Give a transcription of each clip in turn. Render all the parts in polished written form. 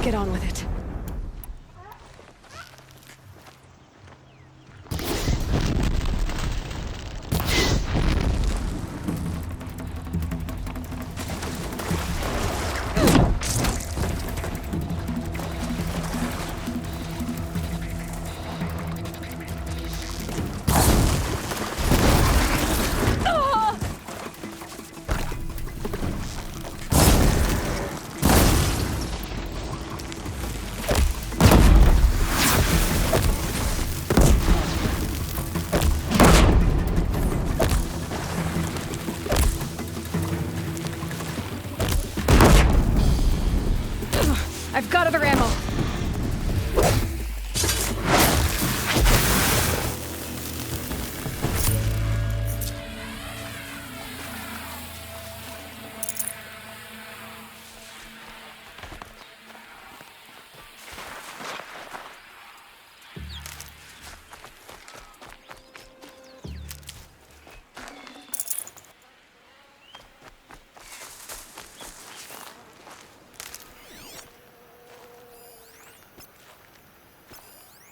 get on with it. I've got other ammo.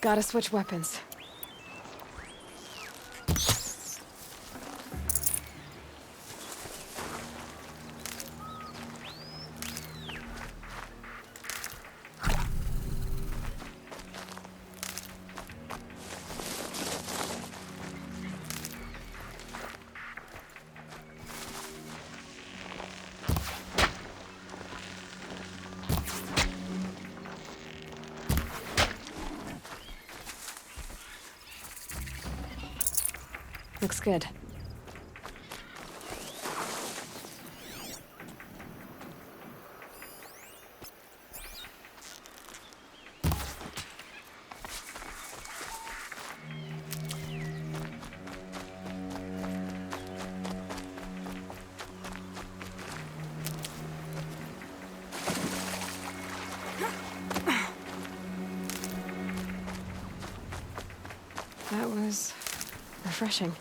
Gotta switch weapons. Looks good. That was refreshing.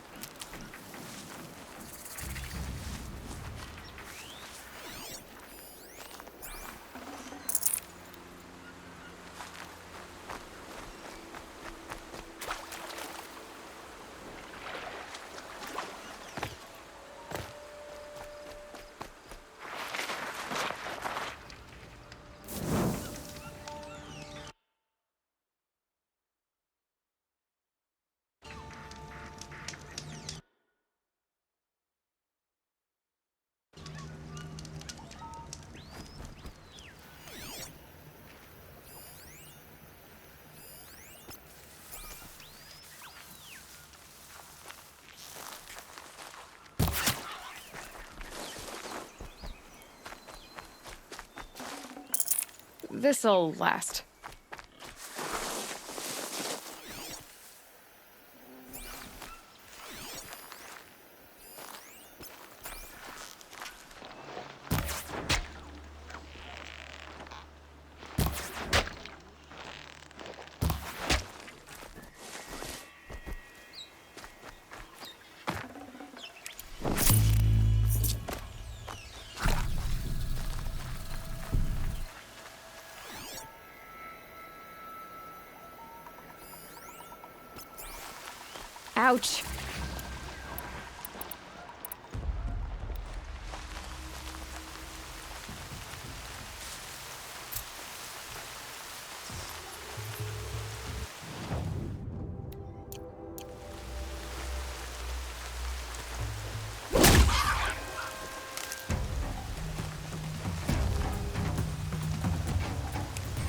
This'll last. Ouch.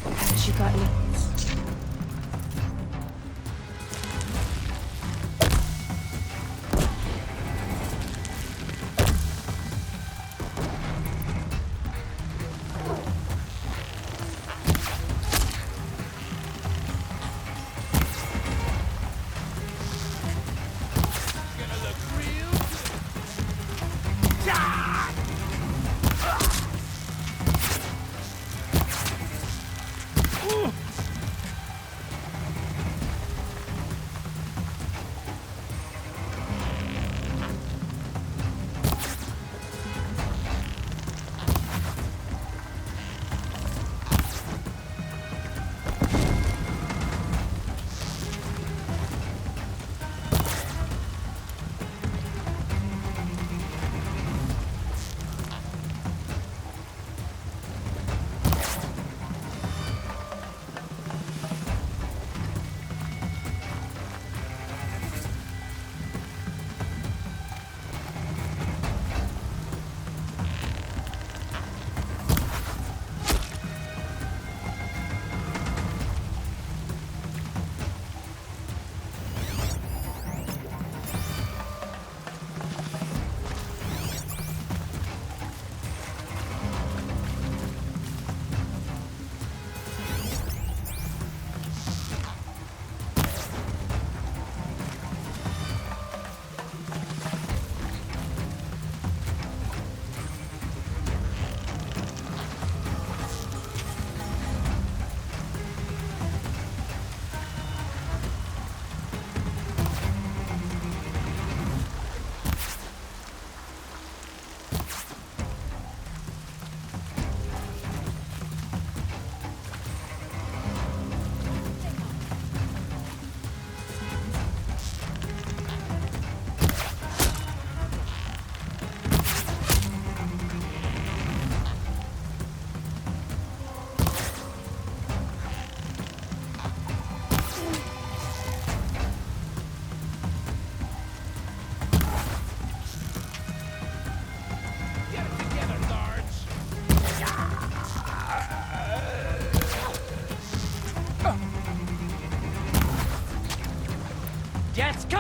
Haven't you got any?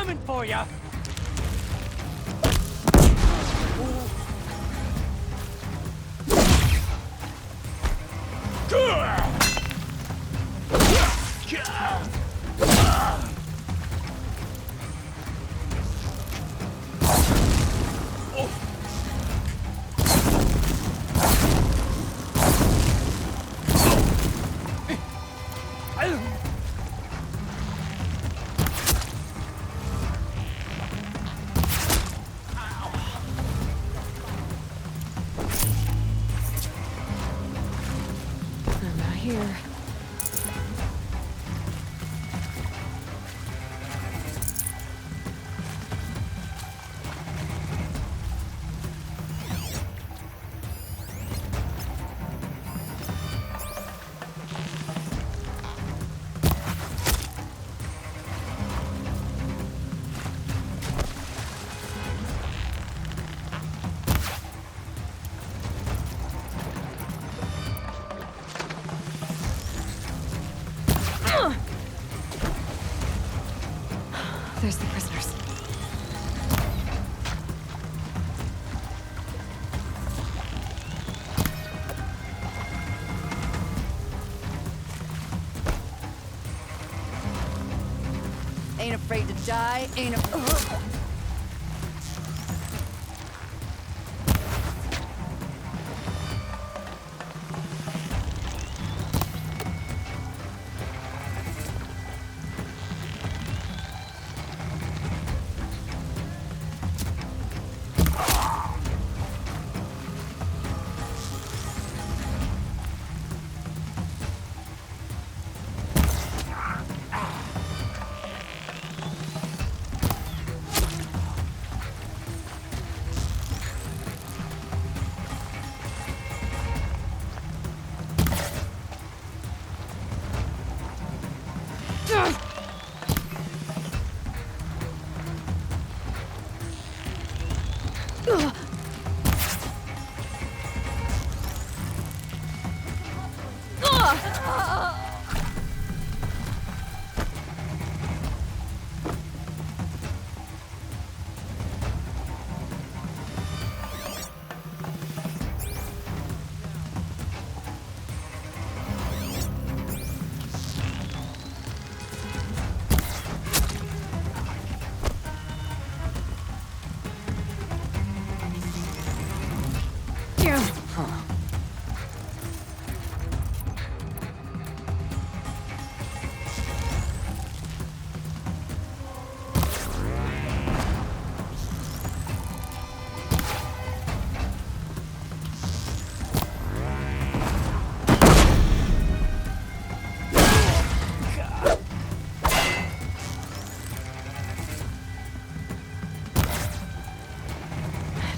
coming for you! I'm not here. There's the prisoners. Ain't afraid to die, ain't a...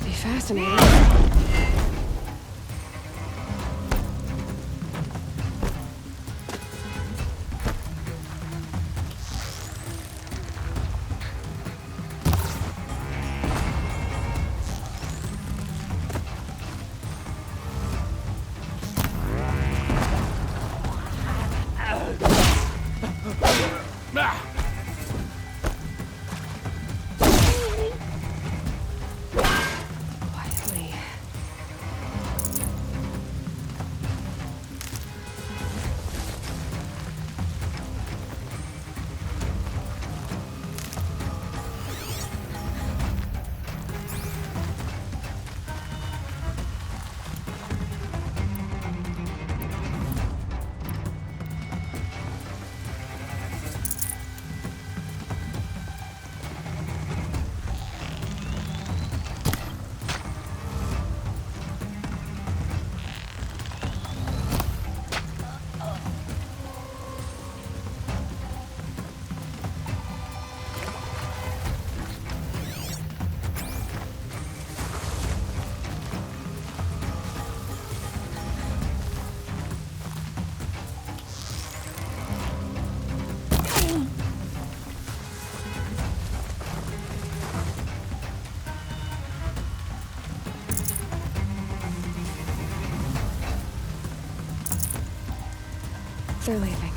Be fascinating. Quietly. They're leaving.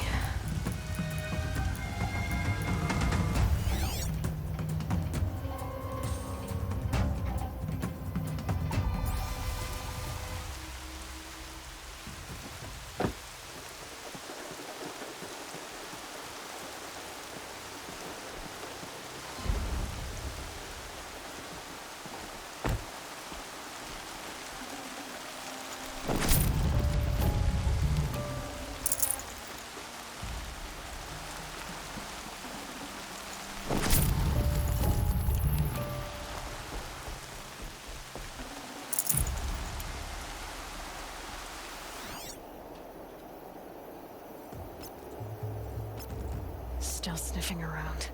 still sniffing around.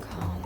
Calm.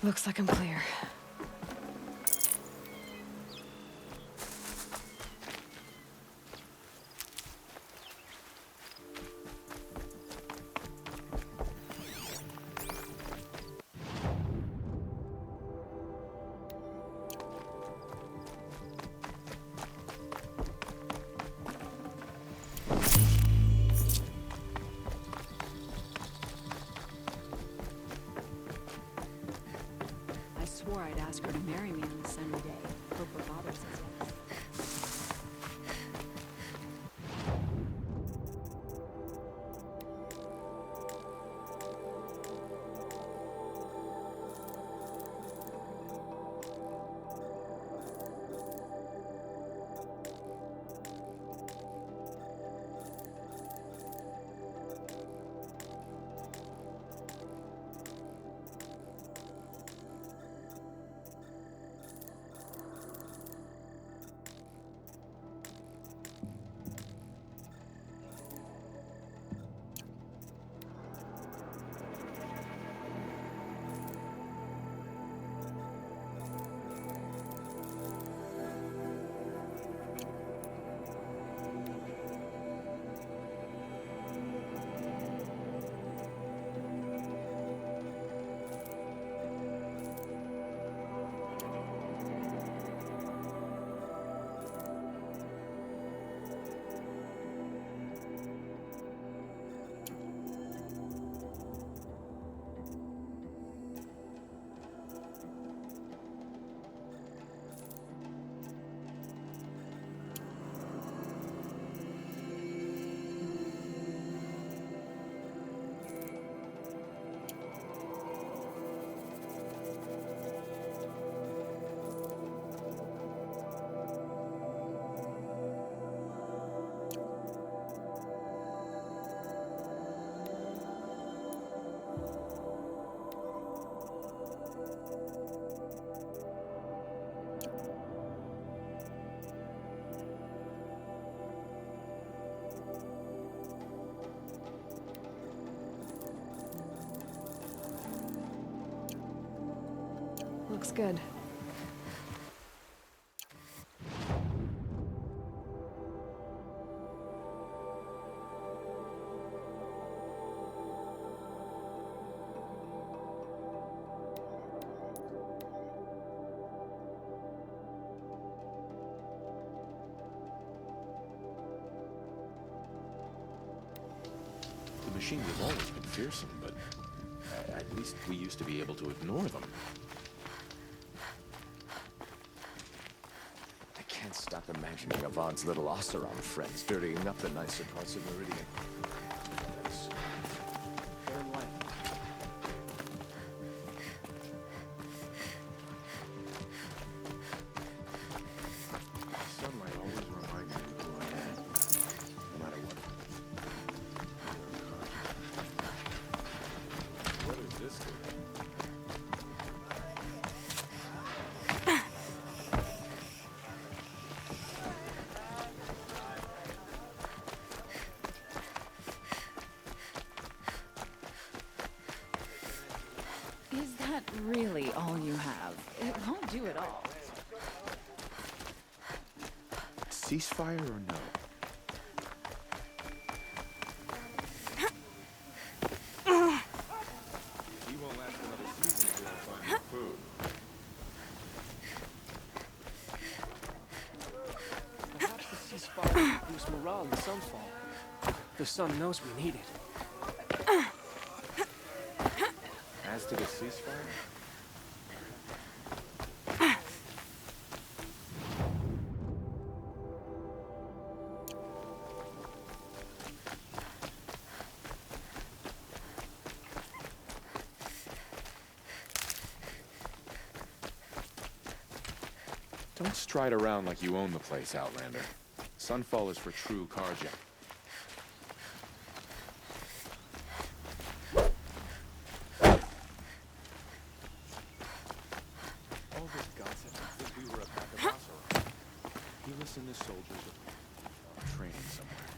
Looks like I'm clear. I swore I'd ask her to marry me on a sunny day. Hope her father says yes. Looks good. The machines have always been fearsome, but at least we used to be able to ignore them. I can't stop imagining Avon's little Oseram friends dirtying up the nicer parts of Meridian. That's their life. Sunlight always reminds me of who I am, no matter what. What is this thing? Is that really all you have? It won't do it all. Ceasefire or no? He won't last another season if we don't find more food. Perhaps the ceasefire will boost morale in Sunfall. The sun knows we need it. As to the ceasefire? Don't stride around like you own the place, Outlander. Sunfall is for true carjack. All this gossip as if we were a pack of Oseram. You listen to soldiers of training somewhere.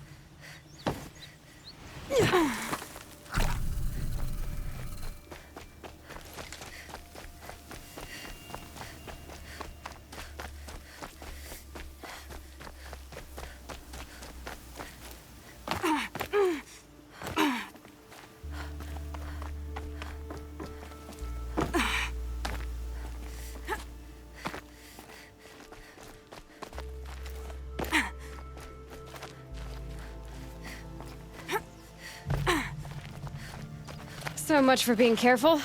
So much for being careful.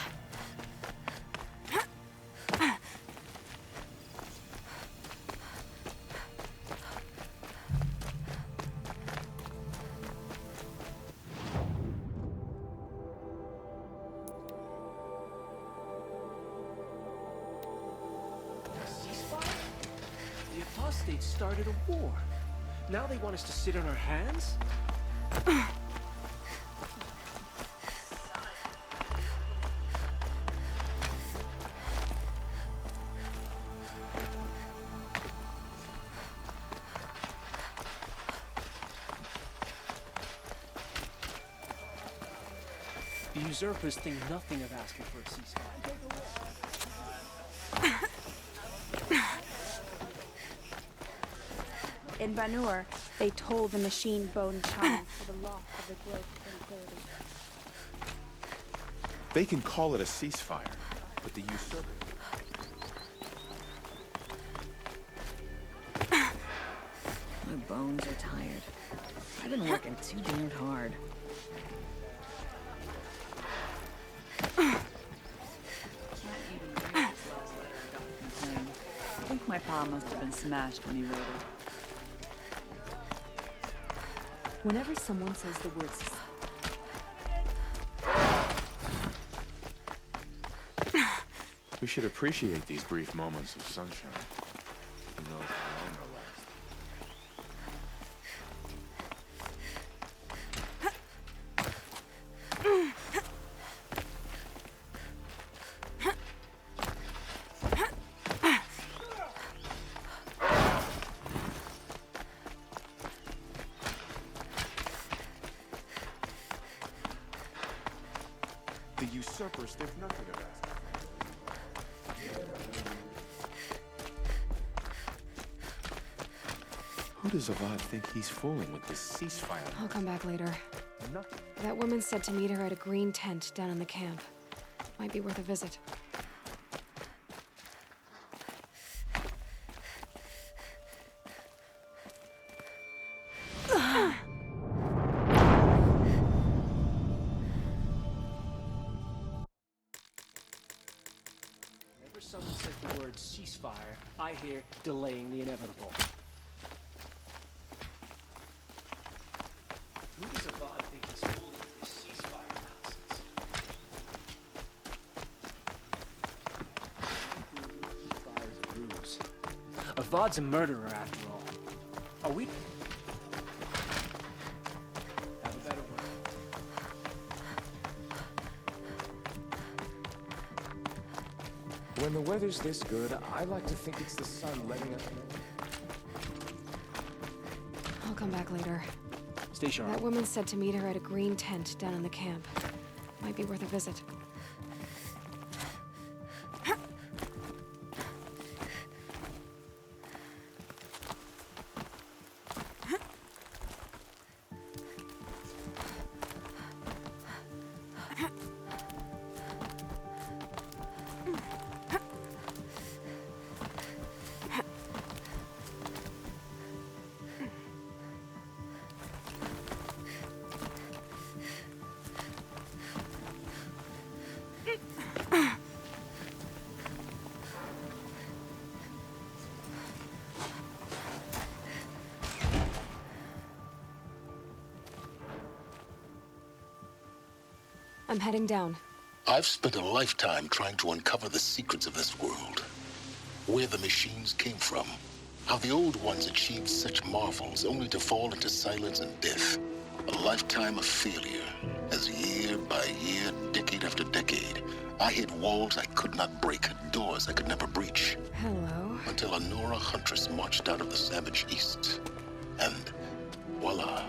Ceasefire? The apostates started a war. Now they want us to sit on our hands? The usurpers think nothing of asking for a ceasefire. In Banur, they told the machine bone chime for the loss of the growth of tranquility. They can call it a ceasefire, but the usurper... My bones are tired. I've been working too damn hard. Can't even read this last letter I got from him. I think my paw must have been smashed when he wrote it. Whenever someone says the word We should appreciate these brief moments of sunshine. Who knows how long they'll last. The usurpers think nothing of us. Who does Avad think he's fooling with this ceasefire? I'll come back later. Nothing. That woman said to meet her at a green tent down in the camp. Might be worth a visit. Whenever someone says the word ceasefire, I hear delaying the inevitable. Who does Avad think he's fooling with this ceasefire nonsense? Ceasefire's a ruse. Avad's a murderer, after all. Are we... Have a better word. When the weather's this good, I like to think it's the sun letting us know. I'll come back later. Stay sharp. That woman said to meet her at a green tent down in the camp. Might be worth a visit. I'm heading down. I've spent a lifetime trying to uncover the secrets of this world. Where the machines came from. How the old ones achieved such marvels only to fall into silence and death. A lifetime of failure. As year by year, decade after decade, I hit walls I could not break, doors I could never breach. Hello. Until a Nora huntress marched out of the savage east. And voila,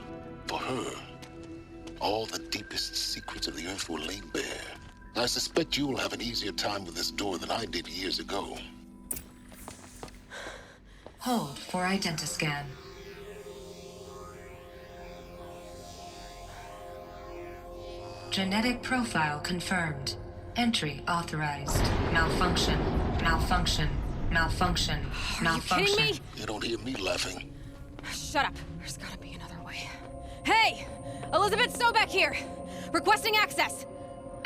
for her, all the deepest secrets of the earth were laid bare. I suspect you will have an easier time with this door than I did years ago. Hold for identiscan. Genetic profile confirmed. Entry authorized. Malfunction. Malfunction. Malfunction. Malfunction. You kidding me? You don't hear me laughing. Shut up. There's gotta be another way. Hey! Elizabeth Sobek here! Requesting access!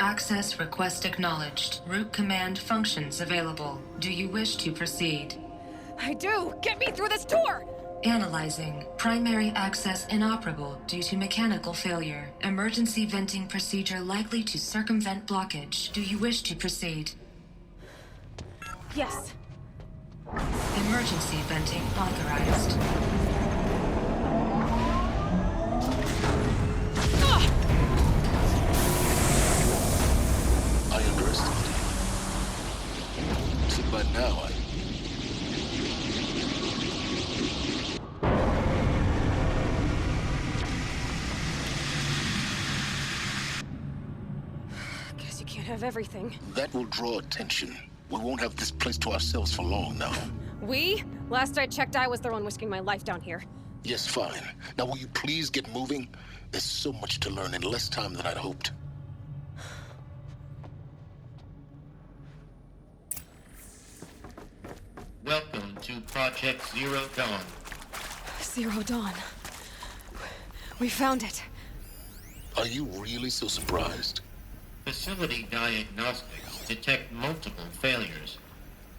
Access request acknowledged. Root command functions available. Do you wish to proceed? I do! Get me through this tour! Analyzing. Primary access inoperable due to mechanical failure. Emergency venting procedure likely to circumvent blockage. Do you wish to proceed? Yes. Emergency venting authorized. I underestimated you. See, by now, Guess you can't have everything. that will draw attention. We won't have this place to ourselves for long now. We? Last I checked, I was the one risking my life down here. Yes, fine. Now, will you please get moving? There's so much to learn in less time than I'd hoped. Welcome to Project Zero Dawn. Zero Dawn. We found it. Are you really so surprised? Facility diagnostics detect multiple failures.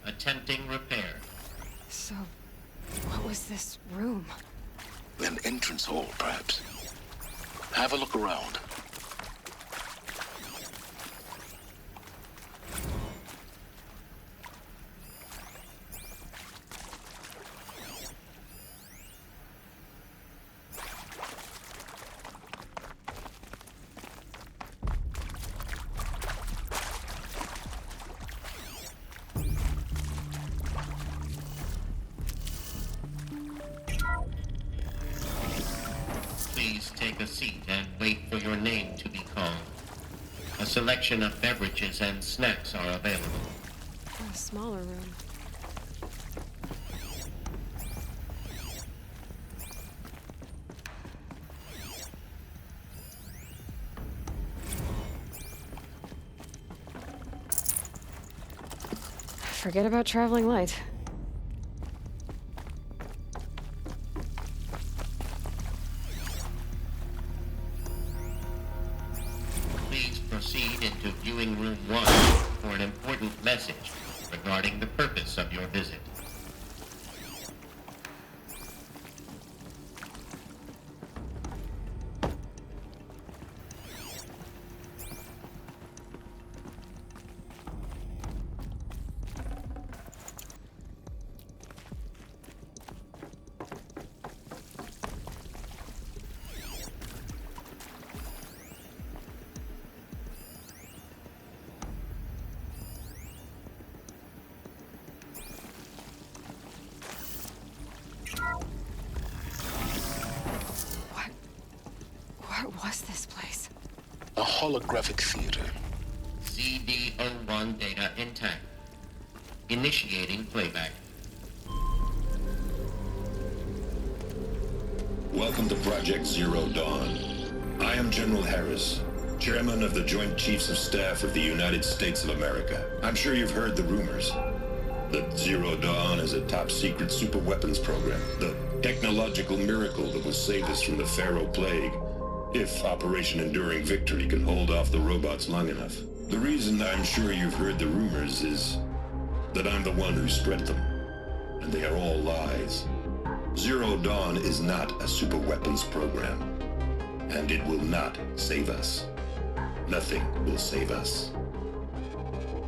Attempting repair. So, what was this room? An entrance hall, perhaps. Have a look around. Please take a seat and wait for your name to be called. A selection of beverages and snacks are available. A smaller room. Forget about traveling light. Please proceed into viewing room 1 for an important message regarding the purpose of your visit. What was this place? A holographic theater. CD01 data intact. Initiating playback. Welcome to Project Zero Dawn. I am General Harris, Chairman of the Joint Chiefs of Staff of the United States of America. I'm sure you've heard the rumors that Zero Dawn is a top-secret superweapons program, the technological miracle that will save us from the Pharaoh Plague, if Operation Enduring Victory can hold off the robots long enough. The reason I'm sure you've heard the rumors is that I'm the one who spread them, and they are all lies. Zero Dawn is not a superweapons program, and it will not save us. Nothing will save us.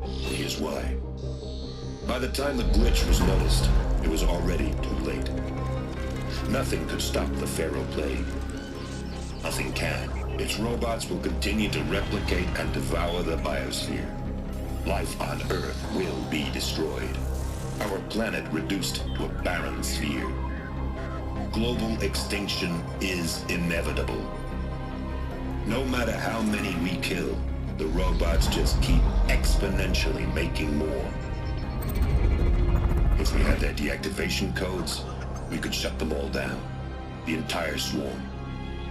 Here's why. By the time the glitch was noticed, it was already too late. Nothing could stop the Pharaoh Plague. Nothing can. Its robots will continue to replicate and devour the biosphere. Life on Earth will be destroyed. Our planet reduced to a barren sphere. Global extinction is inevitable. No matter how many we kill, the robots just keep exponentially making more. If we had their deactivation codes, we could shut them all down. The entire swarm.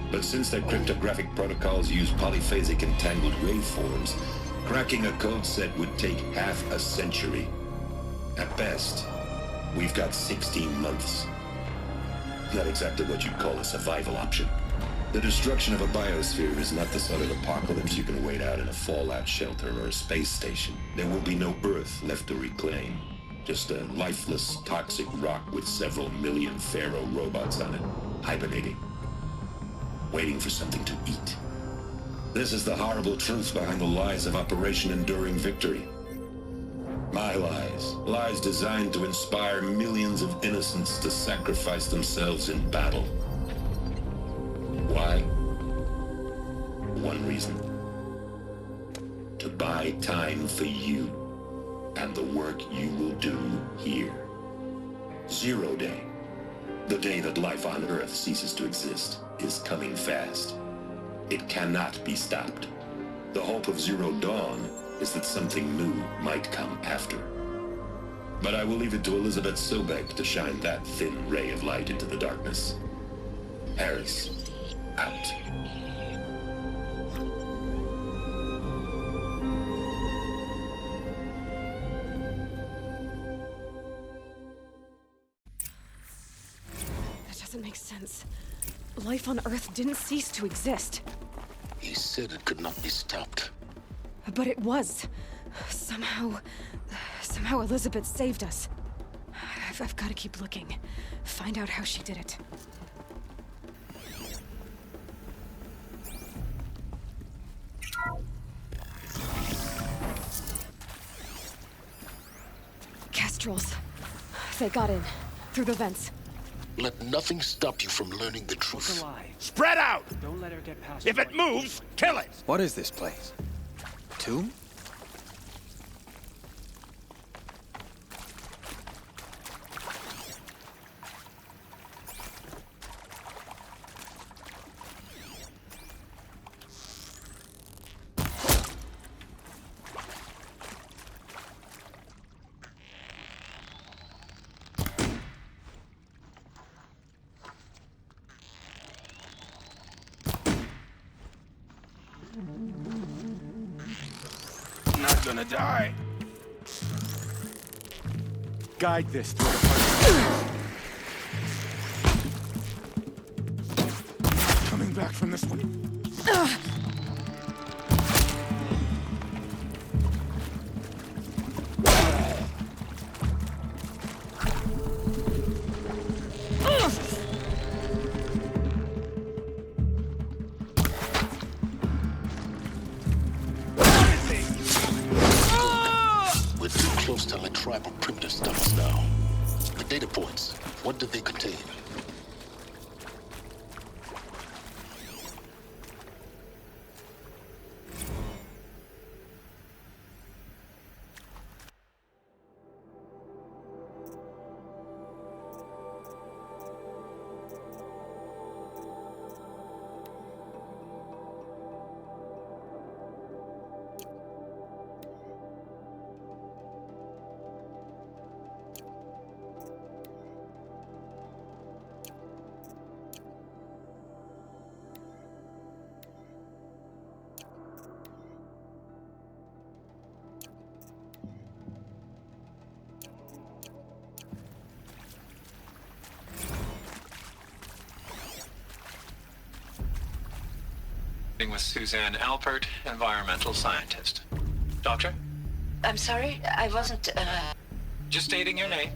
But since their cryptographic protocols use polyphasic entangled waveforms, cracking a code set would take half a century. At best, we've got 16 months. Not exactly what you'd call a survival option. The destruction of a biosphere is not the sort of apocalypse you can wait out in a fallout shelter or a space station. There will be no Earth left to reclaim. Just a lifeless, toxic rock with several million Pharaoh robots on it, hibernating, waiting for something to eat. This is the horrible truth behind the lies of Operation Enduring Victory. My lies. Lies designed to inspire millions of innocents to sacrifice themselves in battle. Why? One reason. To buy time for you and the work you will do here. Zero Day, the day that life on Earth ceases to exist, is coming fast. It cannot be stopped. The hope of Zero Dawn is that something new might come after. But I will leave it to Elizabeth Sobek to shine that thin ray of light into the darkness. Harris, out. That doesn't make sense. Life on Earth didn't cease to exist. He said it could not be stopped. But it was. Somehow Elizabeth saved us. I've got to keep looking. Find out how she did it. Kestrels. They got in. Through the vents. Let nothing stop you from learning the What's truth. a lie? Spread out! Don't let her get past If you it like moves, that. kill it! What is this place? Tomb? I'm not gonna die. guide this through the heart. Coming back from this one. We're too close to let tribal primitive stop us now. The data points, what do they contain? With Suzanne Alpert, environmental scientist. Doctor? I'm sorry, I wasn't, Just stating your name.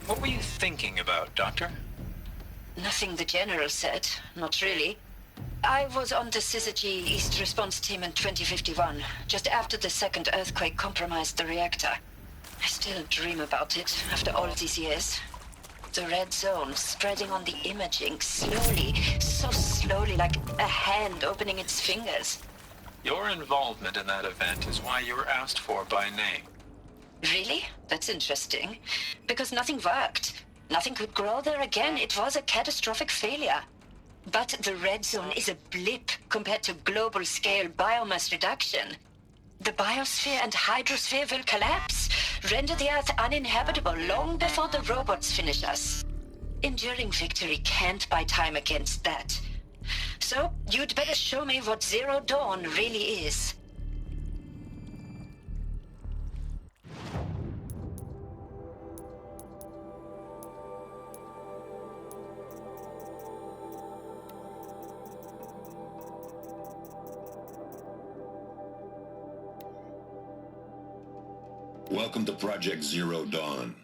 What were you thinking about, Doctor? Nothing the General said, not really. I was on the Syzygy East Response Team in 2051, just after the second earthquake compromised the reactor. I still dream about it, after all these years. The red zone spreading on the imaging, slowly, so slowly, like a hand opening its fingers. Your involvement in that event is why you were asked for by name. Really? That's interesting. Because nothing worked. Nothing could grow there again. It was a catastrophic failure. But the red zone is a blip compared to global-scale biomass reduction. The biosphere and hydrosphere will collapse, render the Earth uninhabitable long before the robots finish us. Enduring victory can't buy time against that. So, you'd better show me what Zero Dawn really is. Welcome to Project Zero Dawn.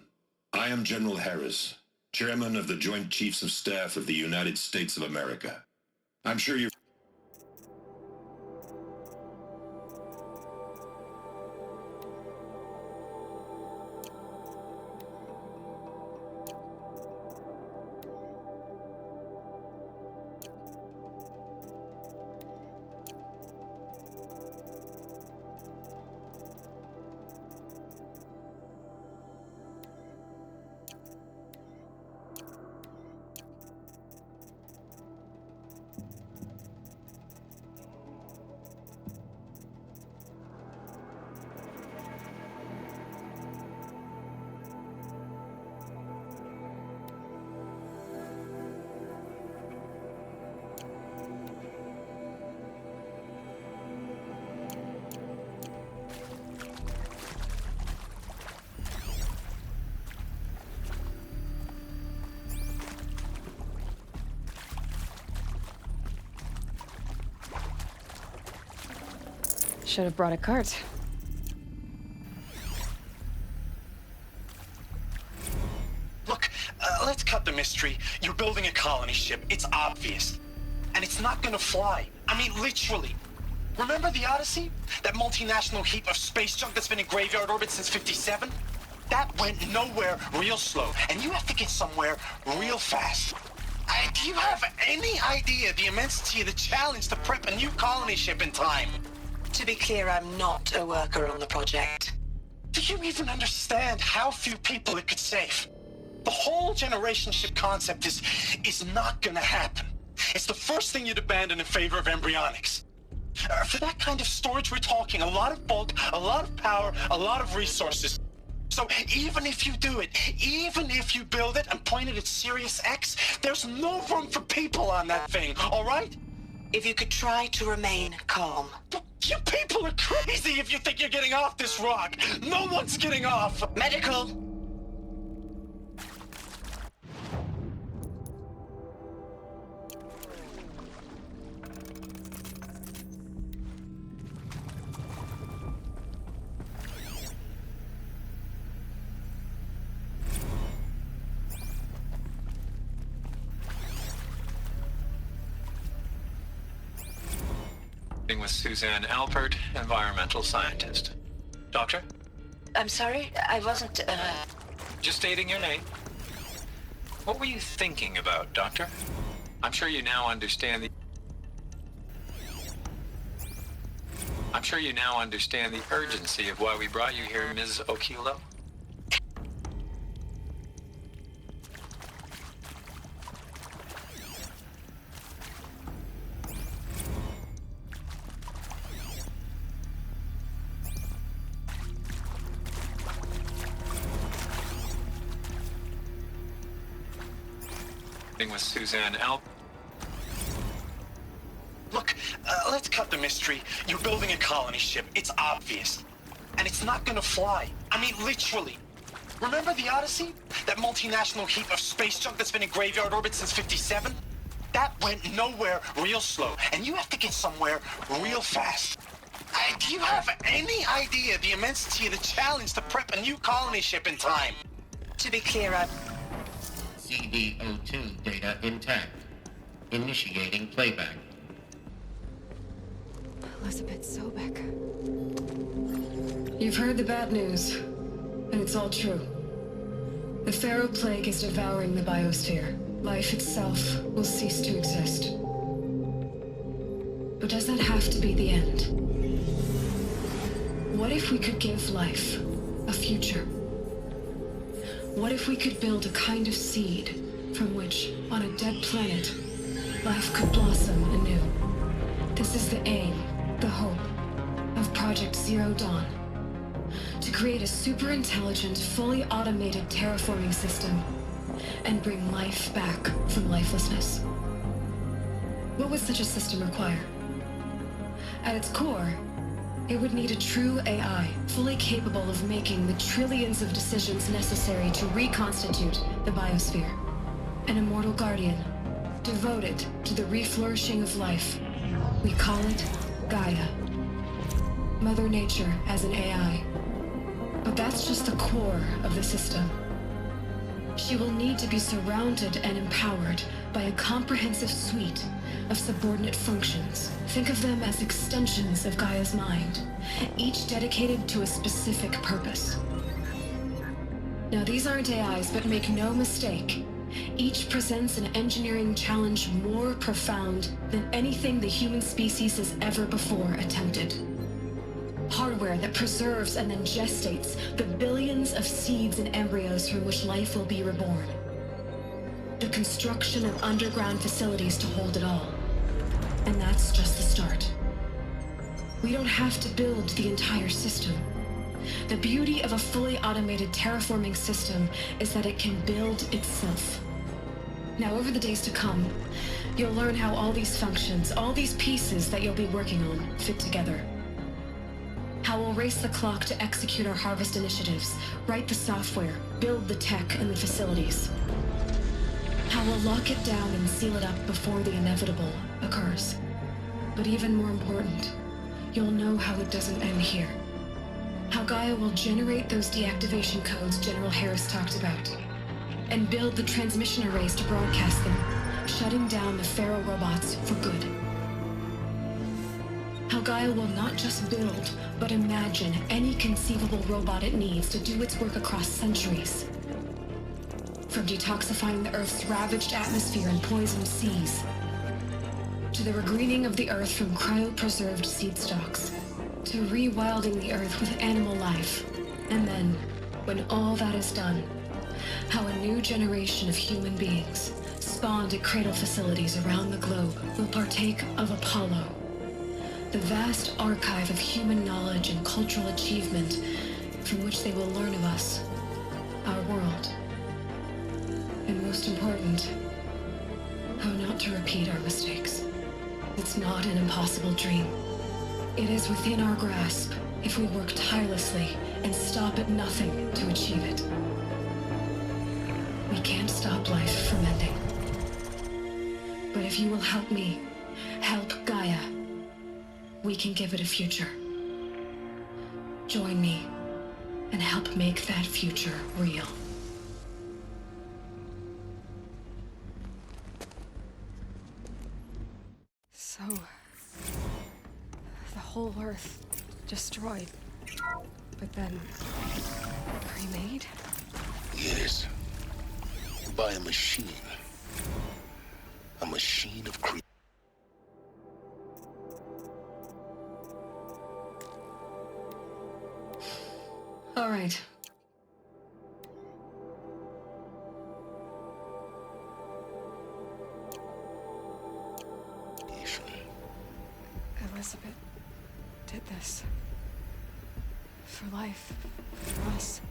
I am General Harris, Chairman of the Joint Chiefs of Staff of the United States of America. I'm sure you're... Should have brought a cart. Look, let's cut the mystery. You're building a colony ship. It's obvious. And it's not gonna fly. I mean, literally. Remember the Odyssey? That multinational heap of space junk that's been in graveyard orbit since 57? That went nowhere real slow. And you have to get somewhere real fast. Do you have any idea the immensity of the challenge to prep a new colony ship in time? To be clear, I'm not a worker on the project. Do you even understand how few people it could save? The whole generation ship concept is not gonna happen. It's the first thing you'd abandon in favor of embryonics. For that kind of storage, we're talking a lot of bulk, a lot of power, a lot of resources. So even if you do it, even if you build it and point it at Sirius X, there's no room for people on that thing, all right? If you could try to remain calm. You people are crazy if you think you're getting off this rock. No one's getting off. Medical, with Suzanne Alpert, environmental scientist. Doctor? I'm sorry, I wasn't, Just stating your name. What were you thinking about, Doctor? I'm sure you now understand the urgency of why we brought you here, Ms. Okilo. With Suzanne Alpert. Look, let's cut the mystery. You're building a colony ship. It's obvious. And it's not gonna fly. I mean, literally. Remember the Odyssey? That multinational heap of space junk that's been in graveyard orbit since '57? That went nowhere real slow. And you have to get somewhere real fast. Do you have any idea the immensity of the challenge to prep a new colony ship in time? To be clear, CDO2 data intact. Initiating playback. Elizabeth Sobek. You've heard the bad news, and it's all true. The Pharaoh Plague is devouring the biosphere. Life itself will cease to exist. But does that have to be the end? What if we could give life a future? What if we could build a kind of seed from which, on a dead planet, life could blossom anew? This is the aim, the hope, of Project Zero Dawn. To create a super-intelligent, fully automated terraforming system and bring life back from lifelessness. What would such a system require? At its core, it would need a true AI, fully capable of making the trillions of decisions necessary to reconstitute the biosphere. An immortal guardian, devoted to the reflourishing of life. We call it Gaia. Mother Nature as an AI. But that's just the core of the system. She will need to be surrounded and empowered by a comprehensive suite of subordinate functions. Think of them as extensions of Gaia's mind, each dedicated to a specific purpose. Now, these aren't AIs, but make no mistake, each presents an engineering challenge more profound than anything the human species has ever before attempted. Hardware that preserves and then gestates the billions of seeds and embryos from which life will be reborn. The construction of underground facilities to hold it all. And that's just the start. We don't have to build the entire system. The beauty of a fully automated terraforming system is that it can build itself. Now, over the days to come, you'll learn how all these functions, all these pieces that you'll be working on, fit together. How we'll race the clock to execute our harvest initiatives, write the software, build the tech and the facilities. How we'll lock it down and seal it up before the inevitable occurs. But even more important, you'll know how it doesn't end here. How Gaia will generate those deactivation codes General Harris talked about, and build the transmission arrays to broadcast them, shutting down the Pharaoh robots for good. How Gaia will not just build, but imagine any conceivable robot it needs to do its work across centuries. From detoxifying the Earth's ravaged atmosphere and poisoned seas, to the regreening of the Earth from cryopreserved seed stalks, to rewilding the Earth with animal life. And then, when all that is done, how a new generation of human beings, spawned at cradle facilities around the globe, will partake of Apollo, the vast archive of human knowledge and cultural achievement from which they will learn of us, our world. And most important, how not to repeat our mistakes. It's not an impossible dream. It is within our grasp if we work tirelessly and stop at nothing to achieve it. We can't stop life from ending. But if you will help me, help Gaia, we can give it a future. Join me and help make that future real. So, whole Earth destroyed, but then remade? Yes. By a machine. A machine of creation. All right. Elizabeth did this. For life. For us.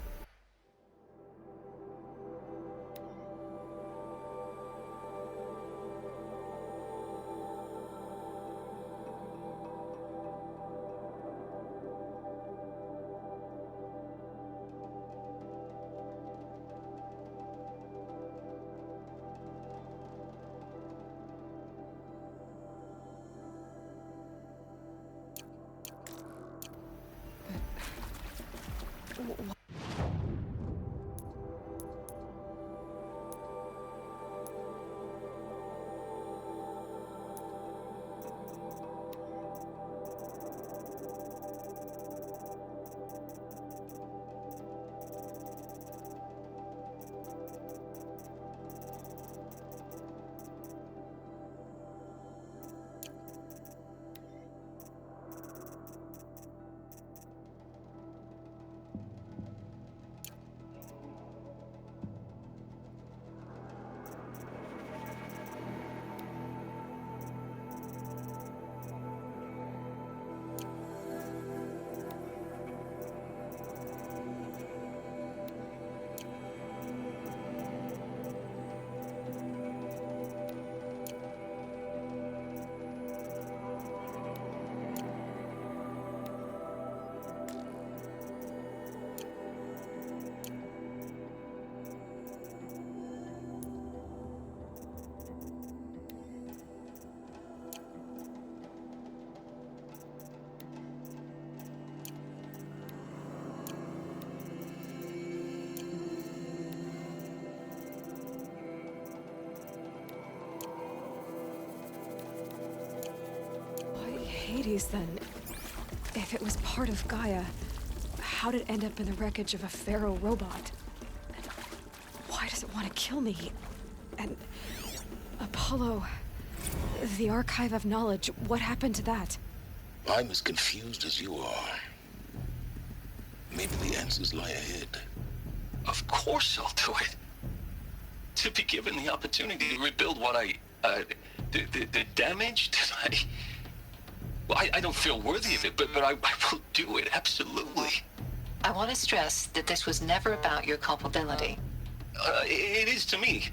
Hades, then? If it was part of Gaia, how did it end up in the wreckage of a pharaoh robot? And why does it want to kill me? And Apollo, the Archive of Knowledge, what happened to that? I'm as confused as you are. Maybe the answers lie ahead. Of course I'll do it. To be given the opportunity to rebuild what the damage that Well, I don't feel worthy of it, but I will do it, absolutely. I want to stress that this was never about your culpability. It is to me.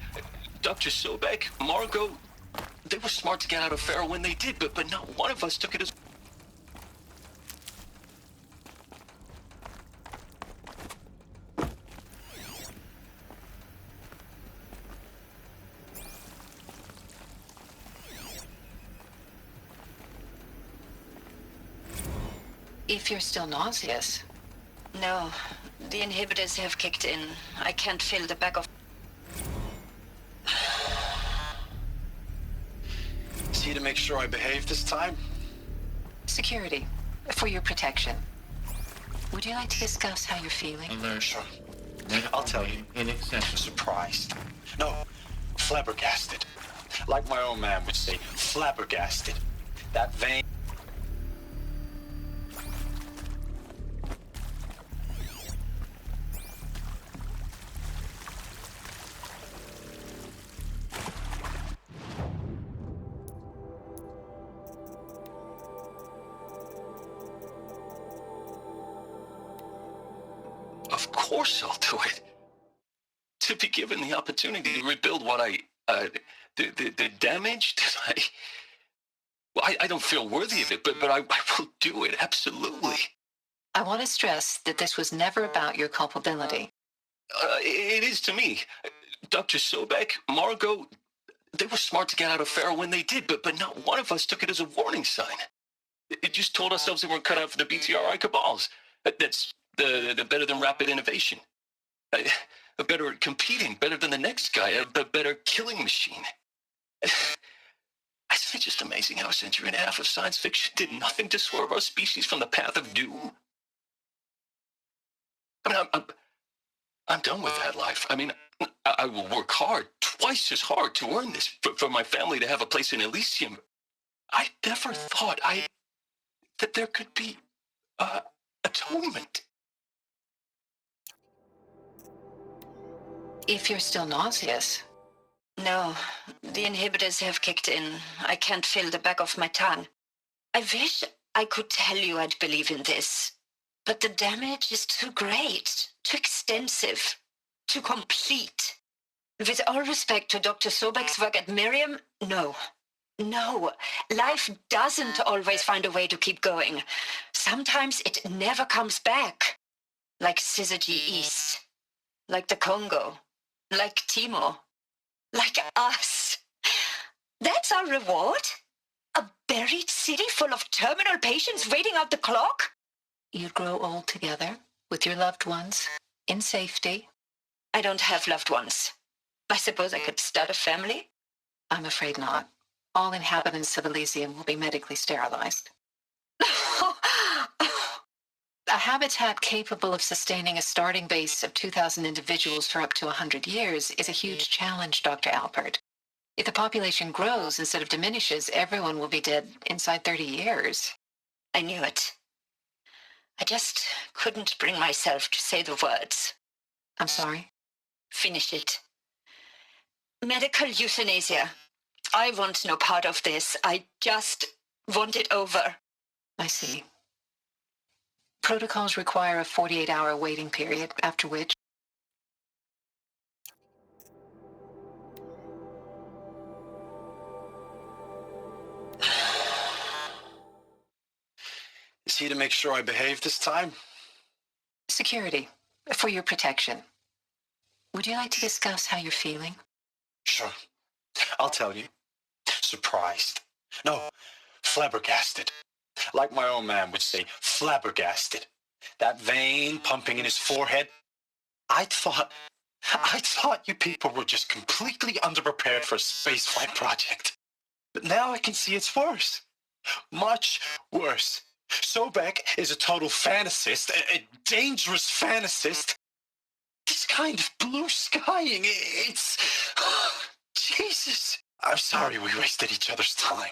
Dr. Sobek, Margot, they were smart to get out of Pharaoh when they did, but not one of us took it as... If you're still nauseous. No, the inhibitors have kicked in. I can't feel the back of... See to make sure I behave this time? Security, for your protection. Would you like to discuss how you're feeling? Alert. Sure. I'll tell you. Inaccessible. Surprised. No, flabbergasted. Like my own man would say, flabbergasted. That vein... Of course I'll do it. To be given the opportunity to rebuild what the damage that Well, I don't feel worthy of it, but I will do it, absolutely. I want to stress that this was never about your culpability. It is to me. Dr. Sobek, Margot, they were smart to get out of Pharaoh when they did, but not one of us took it as a warning sign. It just told ourselves that we're cut out for the BTRI cabals. That's the better than rapid innovation. A better at competing, better than the next guy, a better killing machine. I It's just amazing how a century and a half of science fiction did nothing to swerve our species from the path of doom. I mean, I'm done with that life. I mean, I will work hard, twice as hard, to earn this, for my family to have a place in Elysium. I never thought that there could be atonement. If you're still nauseous. No, the inhibitors have kicked in. I can't feel the back of my tongue. I wish I could tell you I'd believe in this, but the damage is too great, too extensive, too complete. With all respect to Dr. Sobek's work at Miriam, no. No, life doesn't always find a way to keep going. Sometimes it never comes back. Like Syzygy East. Like the Congo. Like Timo. Like us. That's our reward? A buried city full of terminal patients waiting out the clock? You'd grow old together, with your loved ones, in safety. I don't have loved ones. I suppose I could start a family? I'm afraid not. All inhabitants of Elysium will be medically sterilized. A habitat capable of sustaining a starting base of 2,000 individuals for up to 100 years is a huge challenge, Dr. Alpert. If the population grows instead of diminishes, everyone will be dead inside 30 years. I knew it. I just couldn't bring myself to say the words. I'm sorry? Finish it. Medical euthanasia. I want no part of this. I just want it over. I see. Protocols require a 48-hour waiting period, after which... Is he to make sure I behave this time? Security, for your protection. Would you like to discuss how you're feeling? Sure. I'll tell you. Surprised. No, flabbergasted. Like my old man would say, flabbergasted. That vein pumping in his forehead. I thought you people were just completely underprepared for a spaceflight project. But now I can see it's worse. Much worse. Sobek is a total fantasist, a dangerous fantasist. This kind of blue skying, it's... Jesus. I'm sorry we wasted each other's time.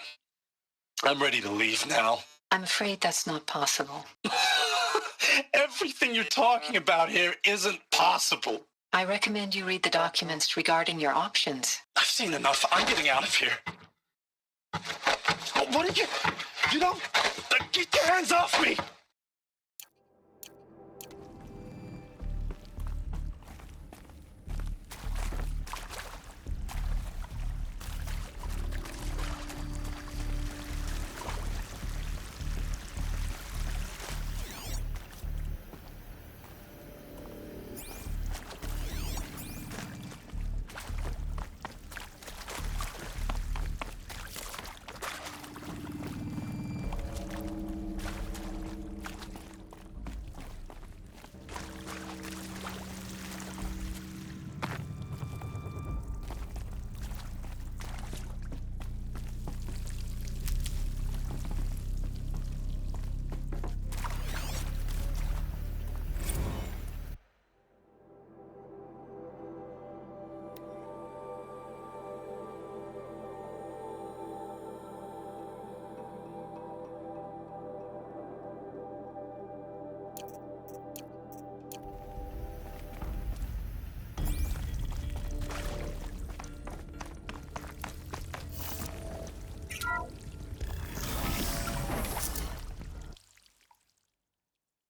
I'm ready to leave now. I'm afraid that's not possible. Everything you're talking about here isn't possible. I recommend you read the documents regarding your options. I've seen enough. I'm getting out of here. What did you... You don't... Get your hands off me!